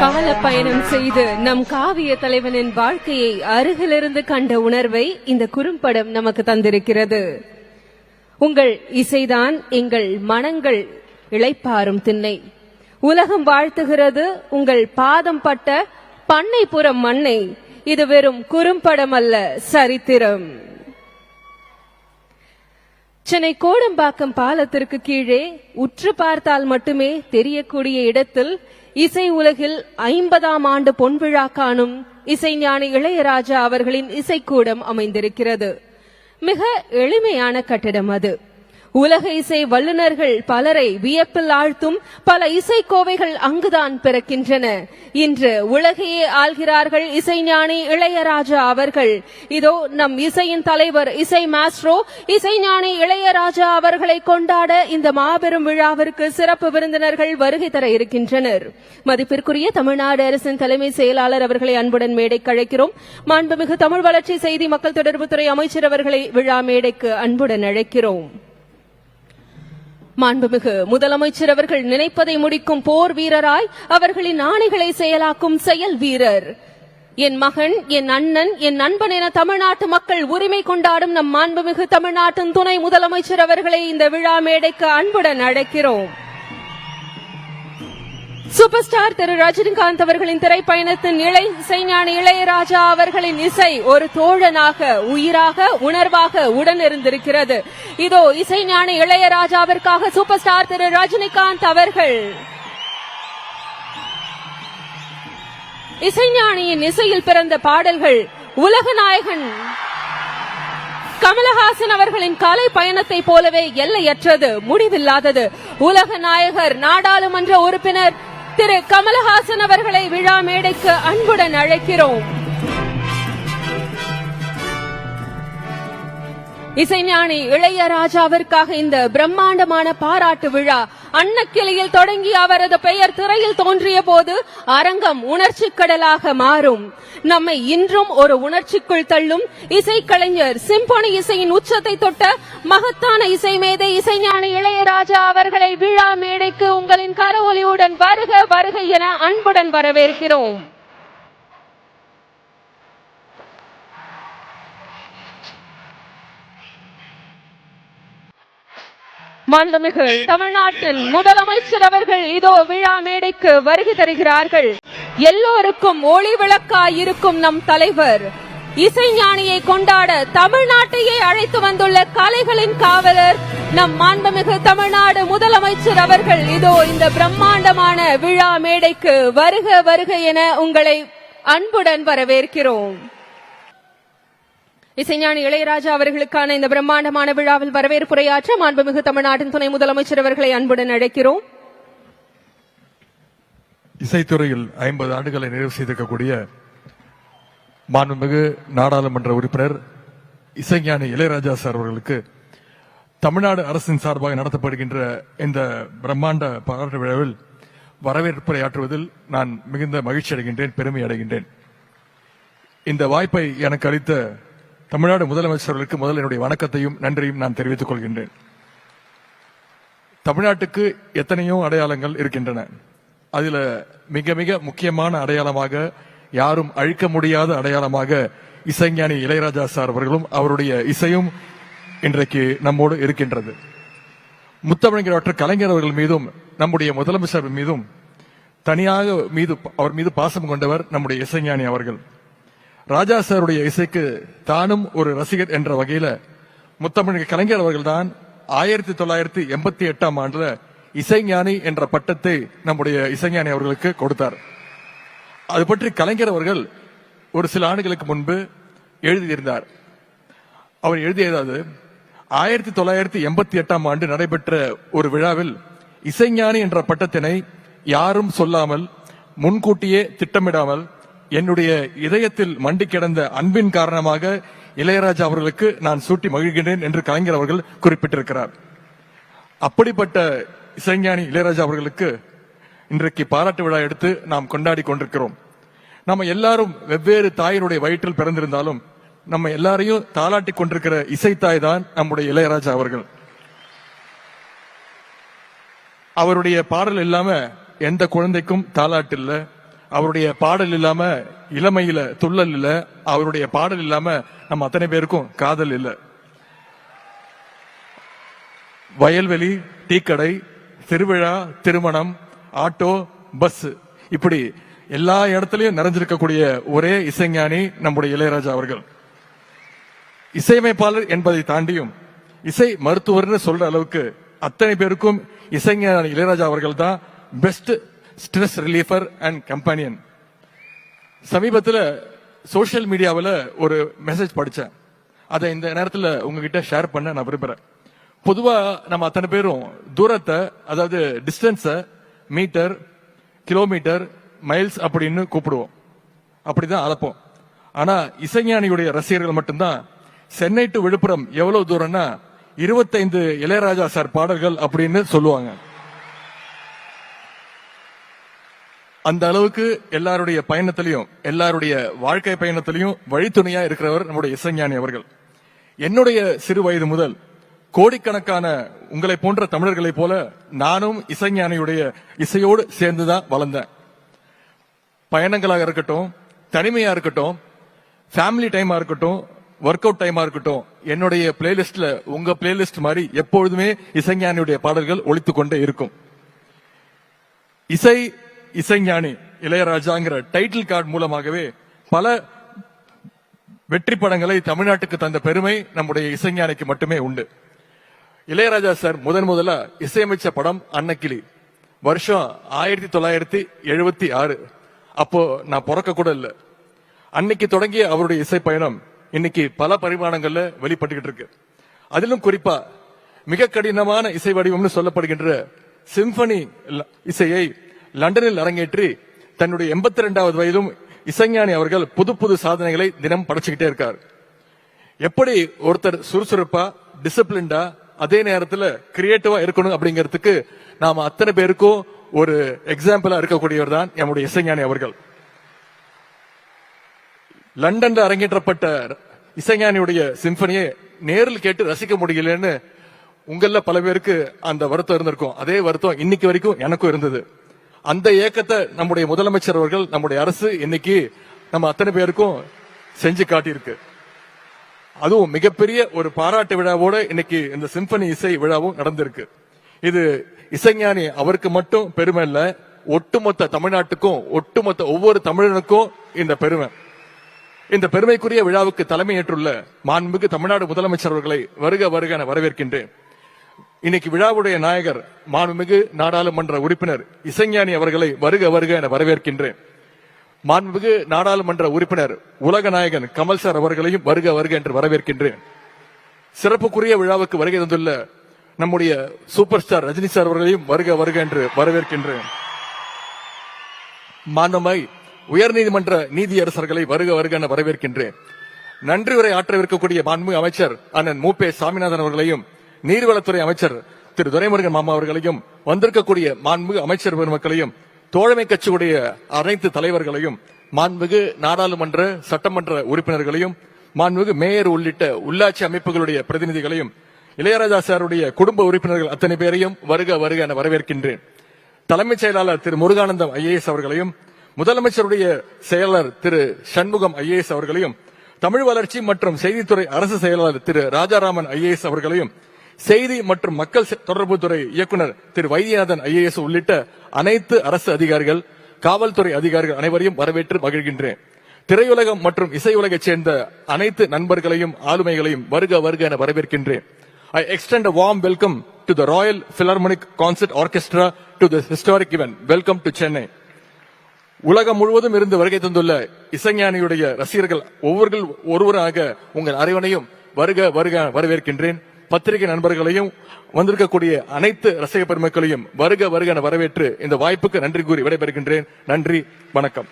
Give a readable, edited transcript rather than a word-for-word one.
கால பயணம் செய்து நம் காவிய தலைவனின் வாழ்க்கையை அருகிலிருந்து கண்ட உணர்வை இந்த குறும்படம் நமக்கு தந்திருக்கிறது. உங்கள் இசைதான் எங்கள் மனங்கள் இளைப்பாறும் திண்ணை. உலகம் வாழ்த்துகிறது உங்கள் பாதம் பட்ட பண்ணைப்புறம் மண்ணை. இது வெறும் குறும்படம் அல்ல, சரித்திரம். சென்னை கோடம்பாக்கம் பாலத்திற்கு கீழே உற்று பார்த்தால் மட்டுமே தெரியக்கூடிய இடத்தில் இசை உலகில் 50ஆம் ஆண்டு பொன்விழா காணும் இசைஞானி இளையராஜா அவர்களின் இசைக்கூடம் அமைந்திருக்கிறது. மிக எளிமையான கட்டிடம் அது. உலக இசை வல்லுநர்கள் பலரை வியப்பில் ஆழ்த்தும் பல இசைக்கோவைகள் அங்குதான் பிறக்கின்றன. இன்று உலகையே ஆள்கிறார்கள் இசைஞானி இளையராஜா அவர்கள். இதோ நம் இசையின் தலைவர் இசை மாஸ்ட்ரோ இசைஞானி இளையராஜா அவர்களை கொண்டாட இந்த மாபெரும் விழாவிற்கு சிறப்பு விருந்தினர்கள் வருகை தர இருக்கின்றனர். மதிப்பிற்குரிய தமிழ்நாடு அரசின் தலைமை செயலாளர் அவர்களை அன்புடன் மேடைக்கு அழைக்கிறோம். மாண்புமிகு தமிழ் வளர்ச்சி செய்தி மக்கள் தொடர்புத்துறை அமைச்சர் அவர்களை விழா மேடைக்கு அன்புடன் அழைக்கிறோம். மாண்புமிகு முதலமைச்சர் அவர்கள் நினைப்பதை முடிக்கும் போர் வீரராய் அவர்களின் ஆணைகளை செயலாக்கும் செயல் வீரர். என் மகன், என் அண்ணன், என் நண்பன் என தமிழ்நாட்டு மக்கள் உரிமை கொண்டாடும் நம் மாண்புமிகு தமிழ்நாட்டின் துணை முதலமைச்சர் அவர்களை இந்த விழா மேடைக்கு அன்புடன் அழைக்கிறோம். சூப்பர் ஸ்டார் திரு ரஜினிகாந்த் அவர்களின் திரைப்பயணத்தின் இசைஞானி இளையராஜா அவர்களின் இசை ஒரு தோழனாக, உயிராக, உணர்வாக உடன் இருந்திருக்கிறது. இதோ இசைஞானி இளையராஜாவிற்காக சூப்பர் ஸ்டார் திரு ரஜினிகாந்த் அவர்கள். இசைஞானியின் இசையில் பிறந்த பாடல்கள் உலக நாயகன் கமலஹாசன் அவர்களின் கலை பயணத்தை போலவே எல்லையற்றது, முடிவில்லாதது. உலக நாயகர் நாடாளுமன்ற உறுப்பினர் திரு கமலஹாசன் அவர்களை விழா மேடைக்கு அன்புடன் அழைக்கிறோம். இசைஞானி இளையராஜாவிற்காக இந்த பிரம்மாண்டமான பாராட்டு விழா அன்னக்கிளியில் தொடங்கி அவரது பெயர் திரையில் தோன்றிய போது அரங்கம் உணர்ச்சி கடலாக மாறும். நம்மை இன்றும் ஒரு உணர்ச்சிக்குள் தள்ளும் இசைக்கலைஞர், சிம்பொனி இசையின் உச்சத்தை தொட்ட மகத்தான இசை மேதை இசைஞானி இளையராஜா அவர்களை விழா மேடைக்கு உங்களின் கரவொலியுடன் வருக வருக என அன்புடன் வரவேற்கிறோம். மாண்புமிகு தமிழ்நாட்டின் முதலமைச்சர் அவர்கள் இதோ விழா மேடைக்கு வருகை தருகிறார்கள். எல்லோருக்கும் ஒளி விளக்காய் இருக்கும் நம் தலைவர் இசைஞானியை கொண்டாட தமிழ்நாட்டையே அழைத்து வந்துள்ள கலைகளின் காவலர் நம் மாண்புமிகு தமிழ்நாடு முதலமைச்சர் அவர்கள் இதோ இந்த பிரம்மாண்டமான விழா மேடைக்கு வருக வருக என உங்களை அன்புடன் வரவேற்கிறோம். இசைஞானி இளையராஜா அவர்களுக்கான இந்த பிரம்மாண்டமான விழாவில் வரவேற்புரையாற்ற மாண்புமிகு தமிழ்நாட்டின் துணை முதலமைச்சர் அவர்களை அன்புடன் அழைக்கிறோம். இசைத்துறையில் 50 ஆண்டுகளை நிறைவு செய்திருக்கக்கூடிய மாண்புமிகு நாடாளுமன்ற உறுப்பினர் இசைஞானி இளையராஜா சார் அவர்களுக்கு தமிழ்நாடு அரசின் சார்பாக நடத்தப்படுகின்ற இந்த பிரம்மாண்ட பாராட்டு விழாவில் வரவேற்புரையாற்றுவதில் நான் மிகுந்த மகிழ்ச்சி அடைகின்றேன், பெருமை அடைகின்றேன். இந்த வாய்ப்பை எனக்கு அளித்த தமிழ்நாடு முதலமைச்சர்களுக்கு முதல் என்னுடைய வணக்கத்தையும் நன்றியும் நான் தெரிவித்துக் கொள்கின்றேன். தமிழ்நாட்டுக்கு எத்தனையோ அடையாளங்கள் இருக்கின்றன. அதுல மிக மிக முக்கியமான அடையாளமாக, யாரும் அழிக்க முடியாத அடையாளமாக இசைஞானி இளையராஜா சார் அவர்களும் அவருடைய இசையும் இன்றைக்கு நம்மோடு இருக்கின்றது. முத்தமிழர் டாக்டர் கலைஞர் அவர்கள் மீதும் நம்முடைய முதலமைச்சர் மீதும் தனியாக அவர் மீது பாசம் கொண்டவர் நம்முடைய இசைஞானி அவர்கள். ராஜா சாருடைய இசைக்கு தானும் ஒரு ரசிகர் என்ற வகையில முத்தமிழர் கலைஞர் அவர்கள் தான் 1988ஆம் ஆண்டுல இசைஞானி என்ற பட்டத்தை நம்முடைய இசைஞானி அவர்களுக்கு கொடுத்தார். அது பற்றி கலைஞர் அவர்கள் ஒரு சில ஆண்டுகளுக்கு முன்பு எழுதியிருந்தார். அவர் எழுதியதாவது 1988ஆம் ஆண்டு நடைபெற்ற ஒரு விழாவில் இசைஞானி என்ற பட்டத்தினை யாரும் சொல்லாமல், முன்கூட்டியே திட்டமிடாமல், என்னுடைய இதயத்தில் மண்டி கிடந்த அன்பின் காரணமாக இளையராஜா அவர்களுக்கு நான் சூட்டி மகிழ்கின்றேன் என்று கலைஞர் அவர்கள் குறிப்பிட்டிருக்கிறார். அப்படிப்பட்ட இசைஞானி இளையராஜா அவர்களுக்கு இன்றைக்கு பாராட்டு விழா எடுத்து நாம் கொண்டாடி கொண்டிருக்கிறோம். நம்ம எல்லாரும் வெவ்வேறு தாயினுடைய வயிற்றில் பிறந்திருந்தாலும் நம்ம எல்லாரையும் தாளாட்டி கொண்டிருக்கிற இசைத்தாய் தான் நம்முடைய இளையராஜா அவர்கள். அவருடைய பாடல் இல்லாம எந்த குழந்தைக்கும் தாலாட்டு இல்ல, அவருடைய பாடல் இல்லாம இளமையில துள்ளல் இல்ல, அவருடைய பாடல் இல்லாம நம்ம அத்தனை பேருக்கும் காதல் இல்ல. வயல்வெளி, டீக்கடை, திருவிழா, திருமணம், ஆட்டோ, பஸ், இப்படி எல்லா இடத்துலயும் நிறைஞ்சிருக்கக்கூடிய ஒரே இசைஞானி நம்முடைய இளையராஜா அவர்கள். இசையமைப்பாளர் என்பதை தாண்டியும் இசை மருத்துவர்னு சொல்ற அளவுக்கு அத்தனை பேருக்கும் இசைஞானி இளையராஜா அவர்கள் தான் பெஸ்ட் ஸ்ட்ரெஸ் ரிலீஃபர் அண்ட் கம்பெனியன். சமீபத்தில் சோசியல் மீடியாவில் ஒரு மெசேஜ் படிச்சேன். அதை இந்த நேரத்தில் உங்ககிட்ட ஷேர் பண்ண நான் விரும்புறேன். பொதுவா நம்ம அத்தனை பேரும் தூரத்தை, அதாவது டிஸ்டன்ஸ மீட்டர், கிலோமீட்டர், மைல்ஸ் அப்படின்னு கூப்பிடுவோம், அப்படிதான் அளப்போம். ஆனா இசைஞானியுடைய ரசிகர்கள் மட்டும்தான் சென்னை டு விழுப்புரம் எவ்வளவு தூரம்னா 25 இளையராஜா சார் பாடல்கள் அப்படின்னு சொல்லுவாங்க. அந்த அளவுக்கு எல்லாருடைய பயணத்திலையும், எல்லாருடைய வாழ்க்கை பயணத்திலையும் வழித்துணையா இருக்கிறவர் நம்முடைய இசைஞானி அவர்கள். என்னுடைய சிறு வயது முதல் கோடிக்கணக்கான உங்களை போன்ற தமிழர்களை போல நானும் இசைஞானியுடைய இசையோடு சேர்ந்துதான் வளர்ந்தேன். பயணங்களாக இருக்கட்டும், தனிமையா இருக்கட்டும், ஃபேமிலி டைமா இருக்கட்டும், ஒர்க் அவுட் டைமா இருக்கட்டும், என்னுடைய பிளேலிஸ்ட்ல உங்க பிளேலிஸ்ட் மாதிரி எப்பொழுதுமே இசைஞானியுடைய பாடல்கள் ஒலித்துக் கொண்டே இருக்கும். இசைஞானி இளையராஜாங்கிற டைட்டில் கார்டு மூலமாகவே பல வெற்றி படங்களை தமிழ்நாட்டுக்கு தந்த பெருமை நம்முடைய இசைஞானிக்கு மட்டுமே உண்டு. இளையராஜா சார் முதலா இசையமைச்ச படம் அன்னக்கிளி, வருஷம் 1976. அப்போ நான் பிறக்க கூட இல்லை. அன்னைக்கு தொடங்கிய அவருடைய இசை பயணம் இன்னைக்கு பல பரிமாணங்கள்ல வெளிப்பட்டுக்கிட்டு இருக்கு. அதிலும் குறிப்பா மிக கடினமான இசை வடிவம்னு சொல்லப்படுகின்ற சிம்பனி இசையை லண்டனில் அரங்கேற்றி தன்னுடைய 82வது வயதிலும் இசைஞானி அவர்கள் புது புது சாதனைகளை தினம் படைச்சுக்கிட்டே இருக்கார். எப்படி ஒருத்தர் சுறுசுறுப்பா, டிசிப்ளின்டா, அதே நேரத்தில் கிரியேட்டிவா இருக்கணும் அப்படிங்கிறதுக்கு நாம அத்தனை பேருக்கும் ஒரு எக்ஸாம்பிளா இருக்கக்கூடியவர் தான் நம்முடைய இசைஞானி அவர்கள். லண்டன்ல அரங்கேற்றப்பட்ட இசைஞானியுடைய சிம்பனியை நேரில் கேட்டு ரசிக்க முடியலன்னு உங்கள பல பேருக்கு அந்த வருத்தம் இருந்திருக்கும். அதே வருத்தம் இன்னைக்கு வரைக்கும் எனக்கும் இருந்தது. அந்த ஏக்கத்தை நம்முடைய முதலமைச்சர் அவர்கள், நம்முடைய அரசு இன்னைக்கு நம்ம அத்தனை பேருக்கும் செஞ்சு காட்டியிருக்கு. அதுவும் மிகப்பெரிய ஒரு பாராட்டு விழாவோட இன்னைக்கு இந்த சிம்பனி இசை விழாவும் நடந்திருக்கு. இது இசைஞானி அவருக்கு மட்டும் பெருமை இல்ல, ஒட்டுமொத்த தமிழ்நாட்டுக்கும், ஒட்டுமொத்த ஒவ்வொரு தமிழனுக்கும் இந்த பெருமை. இந்த பெருமைக்குரிய விழாவுக்கு தலைமையேற்றுள்ள மாண்புமிகு தமிழ்நாடு முதலமைச்சர் அவர்களை வருக வருக என வரவேற்கின்றேன். இன்னைக்கு விழாவுடைய நாயகர் மாண்புமிகு நாடாளுமன்ற உறுப்பினர் இசைஞானி அவர்களை வருக வருக என வரவேற்கின்றேன். மாண்புமிகு நாடாளுமன்ற உறுப்பினர் உலக நாயகன் கமல் சார் அவர்களையும் வருக வருக என்று வரவேற்கின்றேன். சிறப்புக்குரிய விழாவுக்கு வருகை தந்துள்ள நம்முடைய சூப்பர் ஸ்டார் ரஜினி சார் அவர்களையும் வருக வருக என்று வரவேற்கின்றேன். மாண்புமிகு உயர்நீதிமன்ற நீதியரசர்களை வருக வருக என வரவேற்கின்றேன். நன்றி உரை ஆற்றவிருக்கக்கூடிய மாண்புமிகு அமைச்சர் அண்ணன் மூபே சாமிநாதன் அவர்களையும், நீர்வளத்துறை அமைச்சர் திரு துரைமுருகன் மாமா அவர்களையும், வந்திருக்கக்கூடிய மாண்புமிகு அமைச்சர் பெருமக்களையும், தோழமை கட்சியுடைய அனைத்து தலைவர்களையும், மாண்புமிகு நாடாளுமன்ற சட்டமன்ற உறுப்பினர்களையும், மாண்புமிகு மேயர் உள்ளிட்ட உள்ளாட்சி அமைப்புகளுடைய பிரதிநிதிகளையும், இளையராஜா சாருடைய குடும்ப உறுப்பினர்கள் அத்தனை பேரையும் வருக வருக என வரவேற்கின்றேன். தலைமைச் செயலாளர் திரு முருகானந்தம் IAS அவர்களையும், முதலமைச்சருடைய செயலர் திரு சண்முகம் IAS அவர்களையும், தமிழ் வளர்ச்சி மற்றும் செய்தித்துறை அரசு செயலாளர் திரு ராஜாராமன் IAS அவர்களையும், செய்தி மற்றும் மக்கள் தொடர்புத்துறை இயக்குனர் திரு வைத்தியநாதன் IAS உள்ளிட்ட அனைத்து அரசு அதிகாரிகள், காவல்துறை அதிகாரிகள் அனைவரையும் வரவேற்று மகிழ்கின்றேன். திரையுலகம் மற்றும் இசையுலகைச் சேர்ந்த அனைத்து நண்பர்களையும் ஆளுமைகளையும் வருக வருக என வரவேற்கின்றேன். I extend a warm welcome to the Royal Philharmonic Concert Orchestra to this historic event. Welcome to Chennai. உலகம் முழுவதும் இருந்து வருகை தந்துள்ள இசைஞானியுடைய ரசிகர்கள் ஒருவராக உங்கள் அனைவரையும் வருக வருக வரவேற்கின்றேன். பத்திரிகை நண்பர்களையும், வந்திருக்கக்கூடிய அனைத்து ரசிக பெருமக்களையும் வருக வருக என வரவேற்று இந்த வாய்ப்புக்கு நன்றி கூறி விடைபெறுகின்றேன். நன்றி, வணக்கம்.